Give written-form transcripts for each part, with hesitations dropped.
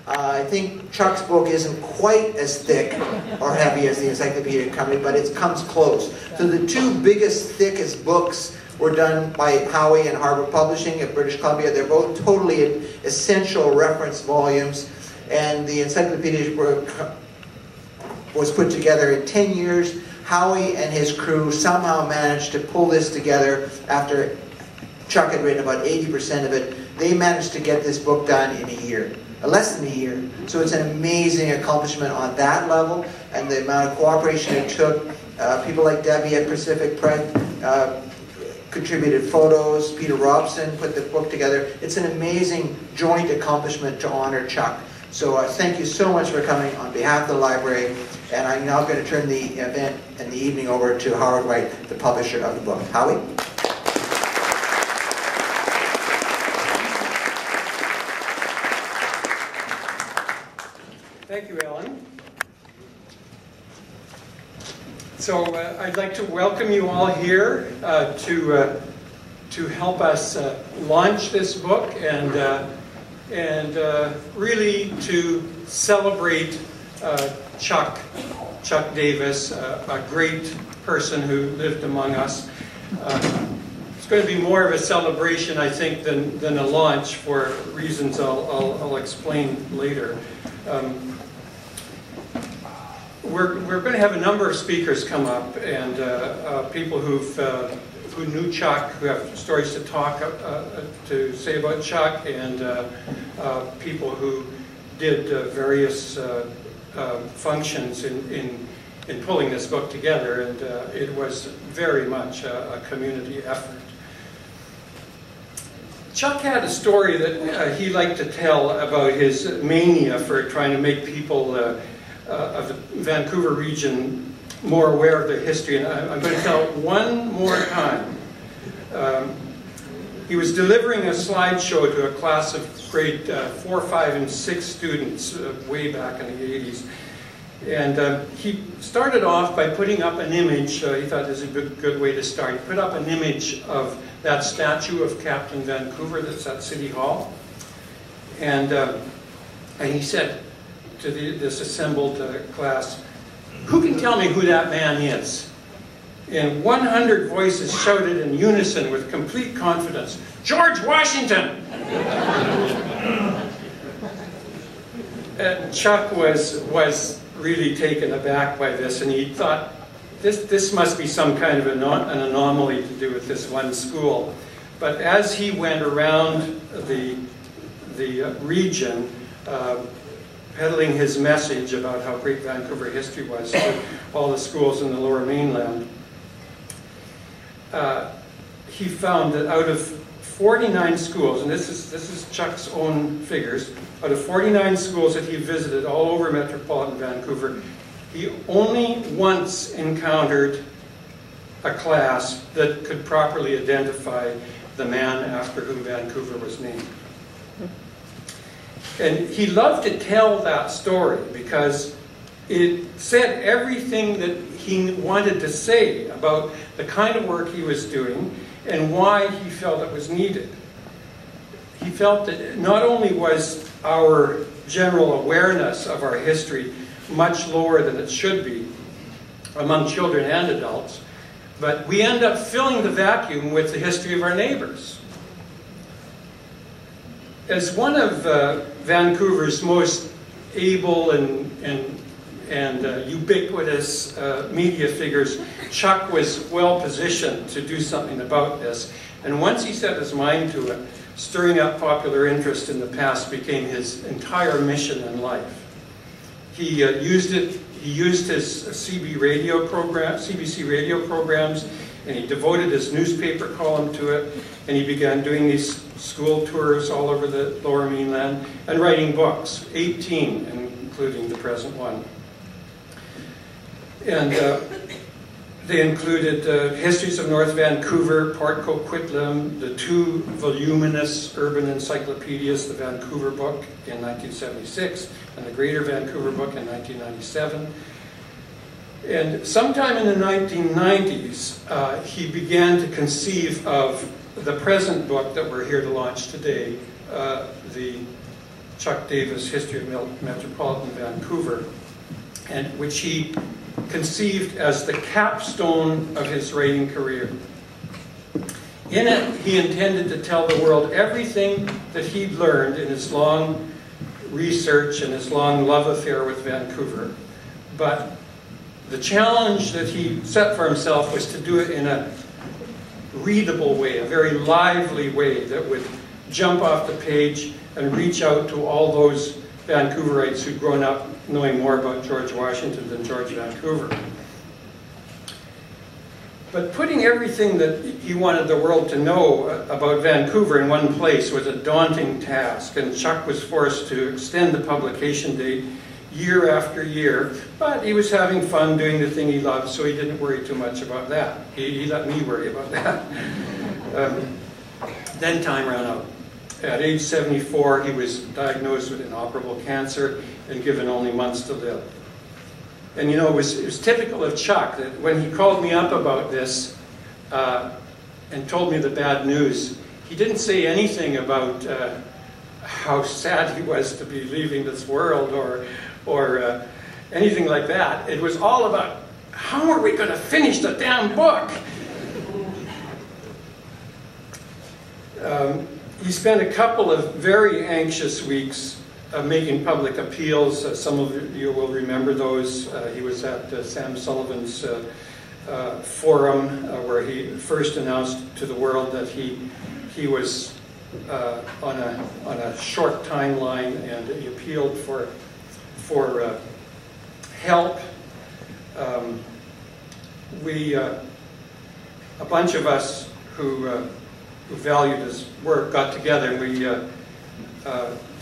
I think Chuck's book isn't quite as thick or heavy as the Encyclopedia Company, but it comes close. So the two biggest, thickest books were done by Howie and Harvard Publishing of British Columbia. They're both totally essential reference volumes, and the Encyclopedia was put together in 10 years. Howie and his crew somehow managed to pull this together after Chuck had written about 80% of it. They managed to get this book done in a year. Less than a year. So it's an amazing accomplishment on that level, and the amount of cooperation it took. People like Debbie at Pacific Press contributed photos. Peter Robson put the book together. It's an amazing joint accomplishment to honor Chuck. So thank you so much for coming on behalf of the library, and I'm now going to turn the event and the evening over to Howard White, the publisher of the book. Howie? Thank you, Alan. So I'd like to welcome you all here to help us launch this book and really to celebrate Chuck Davis, a great person who lived among us. It's going to be more of a celebration, I think, than a launch for reasons I'll explain later. We're going to have a number of speakers come up, and people who knew Chuck, who have stories to talk to say about Chuck, and people who did various functions in pulling this book together, and it was very much a community effort. Chuck had a story that he liked to tell about his mania for trying to make people of the Vancouver region more aware of their history, and I'm going to tell it one more time. He was delivering a slideshow to a class of grade 4, 5, and 6 students way back in the 80s. And he started off by putting up an image. He thought this was a good way to start. He put up an image of that statue of Captain Vancouver that's at City Hall. And he said to this assembled class, "Who can tell me who that man is?" And 100 voices shouted in unison with complete confidence, "George Washington!" And Chuck was really taken aback by this, and he thought, this must be some kind of an anomaly to do with this one school. But as he went around the region, peddling his message about how great Vancouver history was to all the schools in the Lower Mainland, he found that out of 49 schools, and this is Chuck's own figures, out of 49 schools that he visited all over Metropolitan Vancouver, he only once encountered a class that could properly identify the man after whom Vancouver was named. And he loved to tell that story because it said everything that he wanted to say about the kind of work he was doing and why he felt it was needed. He felt that not only was our general awareness of our history much lower than it should be among children and adults, but we end up filling the vacuum with the history of our neighbors. As one of Vancouver's most able and ubiquitous media figures, Chuck was well positioned to do something about this. And once he set his mind to it, stirring up popular interest in the past became his entire mission in life. He used it. He used his CBC radio programs, and he devoted his newspaper column to it. And he began doing these school tours all over the Lower Mainland and writing books, 18, including the present one. And they included Histories of North Vancouver, Port Coquitlam, the 2 voluminous urban encyclopedias, the Vancouver book in 1976 and the Greater Vancouver book in 1997. And sometime in the 1990s, he began to conceive of the present book that we're here to launch today, the Chuck Davis' History of Metropolitan Vancouver, and which he conceived as the capstone of his writing career. In it, he intended to tell the world everything that he'd learned in his long research and his long love affair with Vancouver. But the challenge that he set for himself was to do it in a readable way, a very lively way that would jump off the page and reach out to all those Vancouverites who'd grown up knowing more about George Washington than George Vancouver. But putting everything that he wanted the world to know about Vancouver in one place was a daunting task, and Chuck was forced to extend the publication date year after year, but he was having fun doing the thing he loved, so he didn't worry too much about that. He let me worry about that. Then time ran out. At age 74, he was diagnosed with inoperable cancer and given only months to live. And you know, it was typical of Chuck that when he called me up about this and told me the bad news, he didn't say anything about how sad he was to be leaving this world or anything like that. It was all about, how are we going to finish the damn book? He spent a couple of very anxious weeks making public appeals. Some of you will remember those. He was at Sam Sullivan's forum where he first announced to the world that he was on a short timeline, and he appealed for help. A bunch of us who valued his work got together, and we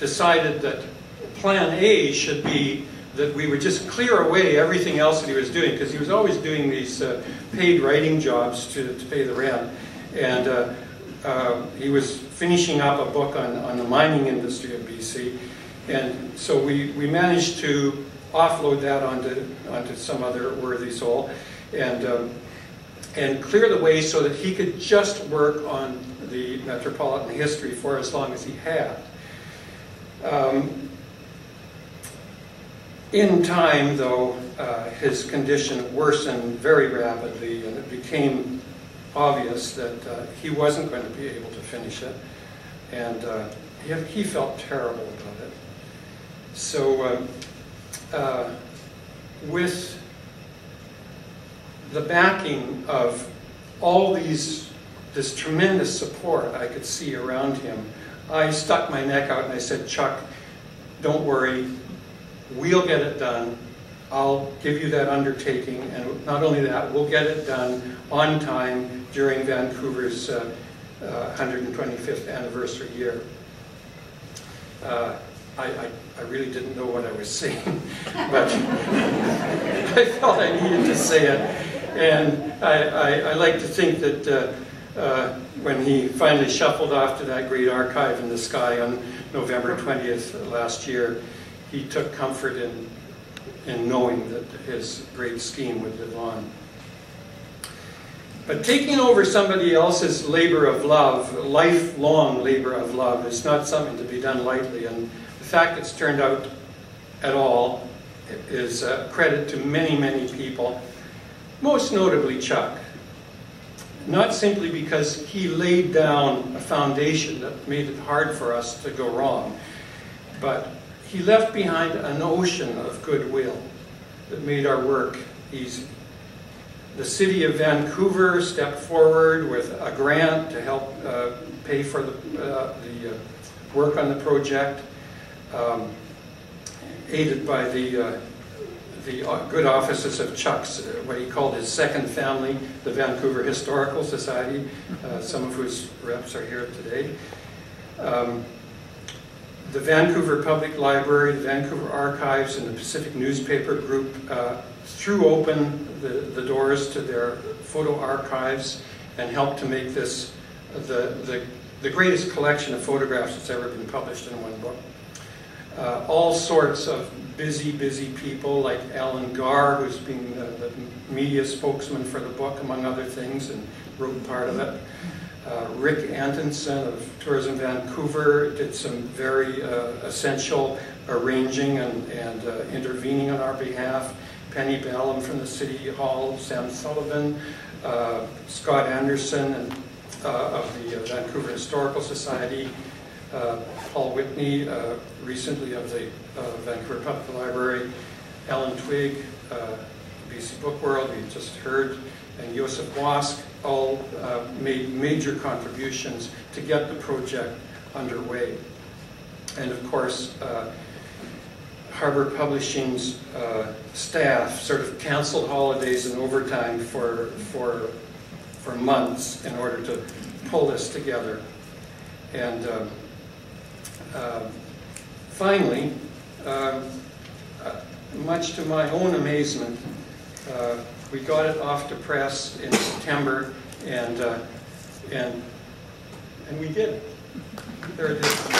decided that plan A should be that we would just clear away everything else that he was doing, because he was always doing these paid writing jobs to pay the rent. And he was finishing up a book on the mining industry of BC. And so we managed to offload that onto some other worthy soul and clear the way so that he could just work on the Metropolitan history for as long as he had. In time, though, his condition worsened very rapidly, and it became obvious that he wasn't going to be able to finish it, and he felt terrible about it. So with the backing of all this tremendous support I could see around him, I stuck my neck out and I said, Chuck, don't worry, we'll get it done. I'll give you that undertaking, and not only that, we'll get it done on time during Vancouver's 125th anniversary year. I really didn't know what I was saying, but I felt I needed to say it. And I like to think that when he finally shuffled off to that great archive in the sky on November 20th last year, he took comfort in knowing that his great scheme would live on. But taking over somebody else's labor of love, lifelong labor of love, is not something to be done lightly. And the fact it's turned out at all is a credit to many, many people, most notably Chuck. Not simply because he laid down a foundation that made it hard for us to go wrong, but he left behind an ocean of goodwill that made our work easy. The city of Vancouver stepped forward with a grant to help pay for the work on the project, aided by the good offices of Chuck's, what he called his second family, the Vancouver Historical Society, some of whose reps are here today. The Vancouver Public Library, the Vancouver Archives, and the Pacific Newspaper Group threw open the doors to their photo archives and helped to make this the greatest collection of photographs that's ever been published in one book. All sorts of busy people like Alan Garr, who's been the media spokesman for the book, among other things, and wrote part of it. Rick Antonson of Tourism Vancouver did some very essential arranging and intervening on our behalf. Penny Bellum from the City Hall, Sam Sullivan, Scott Anderson of the Vancouver Historical Society, Paul Whitney, recently of the Vancouver Public Library, Ellen Twigg, BC Book World, we just heard, and Joseph Wask all made major contributions to get the project underway. And of course, Harbor Publishing's staff sort of canceled holidays and overtime for months in order to pull this together. And finally, much to my own amazement, we got it off to press in September, and we did it. There it is.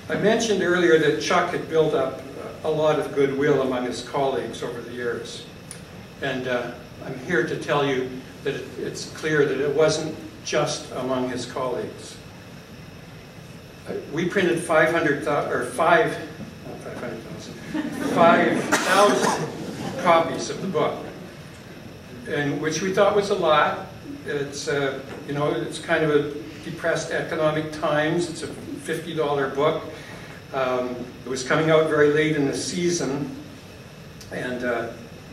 I mentioned earlier that Chuck had built up a lot of goodwill among his colleagues over the years. And I'm here to tell you that it's clear that it wasn't just among his colleagues. We printed 5,000 copies of the book, and which we thought was a lot. It's you know, it's kind of a depressed economic times. It's a $50 book. It was coming out very late in the season, and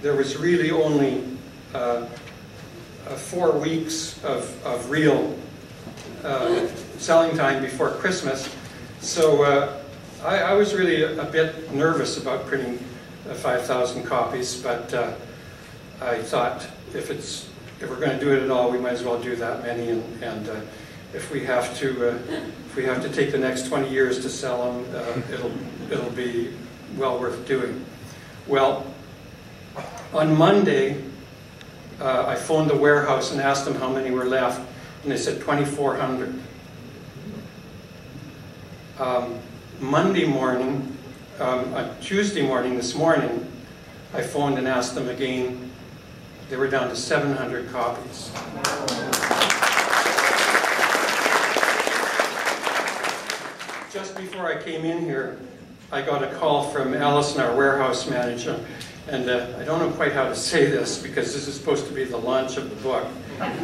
there was really only 4 weeks of real selling time before Christmas. So I was really a bit nervous about printing 5,000 copies, but I thought if we're going to do it at all, we might as well do that many, and if we have to take the next 20 years to sell them, it'll be well worth doing. Well, on Monday, I phoned the warehouse and asked them how many were left, and they said 2,400. Monday morning, Tuesday morning, this morning, I phoned and asked them again. They were down to 700 copies. Just before I came in here, I got a call from Allison, our warehouse manager, and I don't know quite how to say this because this is supposed to be the launch of the book. But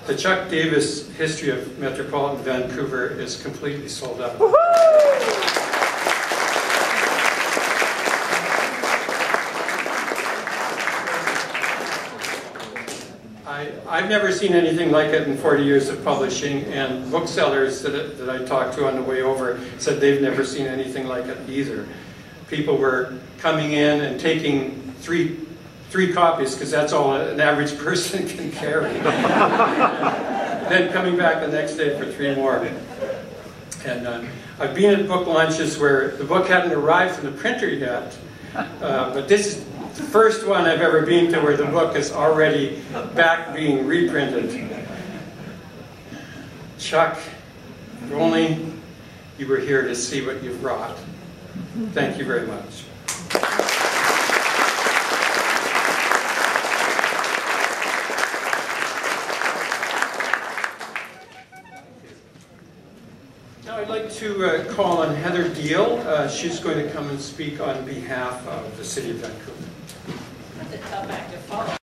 the Chuck Davis History of Metropolitan Vancouver is completely sold out. I've never seen anything like it in 40 years of publishing, and booksellers that I talked to on the way over said they've never seen anything like it either. People were coming in and taking three copies, because that's all an average person can carry. Then coming back the next day for 3 more. And I've been at book launches where the book hadn't arrived from the printer yet, but this is the first one I've ever been to where the book is already back being reprinted. Chuck, if only you were here to see what you've brought. Thank you very much. Now I'd like to call on Heather Deal. She's going to come and speak on behalf of the City of Vancouver. That's a tough act to follow.